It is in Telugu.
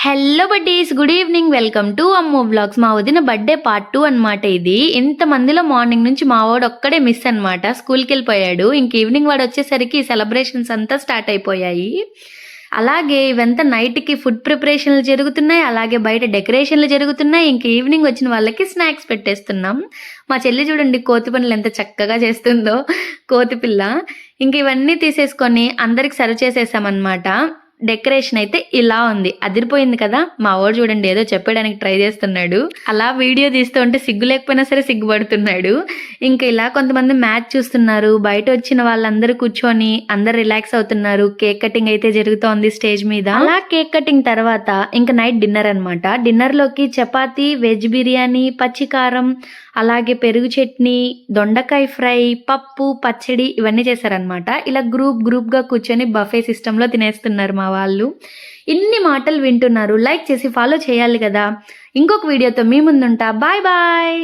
Hello buddies, good evening. Welcome to Ammu vlogs. మా వదిన బర్త్డే పార్ట్ 2 అనమాట. ఇది ఇంతమందిలో మార్నింగ్ నుంచి మా వాడు ఒక్కడే మిస్ అనమాట. స్కూల్కి వెళ్ళిపోయాడు. ఇంక ఈవినింగ్ వాడు వచ్చేసరికి సెలబ్రేషన్స్ అంతా స్టార్ట్ అయిపోయాయి. అలాగే ఇవంతా నైట్కి ఫుడ్ ప్రిపరేషన్లు జరుగుతున్నాయి, అలాగే బయట డెకరేషన్లు జరుగుతున్నాయి. ఇంక ఈవినింగ్ వచ్చిన వాళ్ళకి స్నాక్స్ పెట్టేస్తున్నాం. మా చెల్లి చూడండి కోతి పనులు ఎంత చక్కగా చేస్తుందో, కోతి పిల్ల. ఇంక ఇవన్నీ తీసేసుకొని అందరికి సర్వ్ చేసేసామన్నమాట. డెకరేషన్ అయితే ఇలా ఉంది, అదిరిపోయింది కదా. మా వాడు చూడండి ఏదో చెప్పడానికి ట్రై చేస్తున్నాడు. అలా వీడియో తీస్తూ ఉంటే సిగ్గు లేకపోయినా సరే సిగ్గుపడుతున్నాడు. ఇంకా ఇలా కొంతమంది మ్యాచ్ చూస్తున్నారు. బయట వచ్చిన వాళ్ళందరూ కూర్చొని అందరు రిలాక్స్ అవుతున్నారు. కేక్ కటింగ్ అయితే జరుగుతోంది స్టేజ్ మీద. అలా కేక్ కటింగ్ తర్వాత ఇంకా నైట్ డిన్నర్ అనమాట. డిన్నర్ లోకి చపాతీ, వెజ్ బిర్యానీ, పచ్చికారం, అలాగే పెరుగు చట్నీ, దొండకాయ ఫ్రై, పప్పు, పచ్చడి ఇవన్నీ చేశారనమాట. ఇలా గ్రూప్ గా కూర్చొని బఫే సిస్టమ్ లో తినేస్తున్నారు మా వాళ్ళు. ఇన్ని మాటలు వింటున్నారు, లైక్ చేసి ఫాలో చేయాలి కదా. ఇంకొక వీడియోతో మీ ముందుంటా. Bye bye.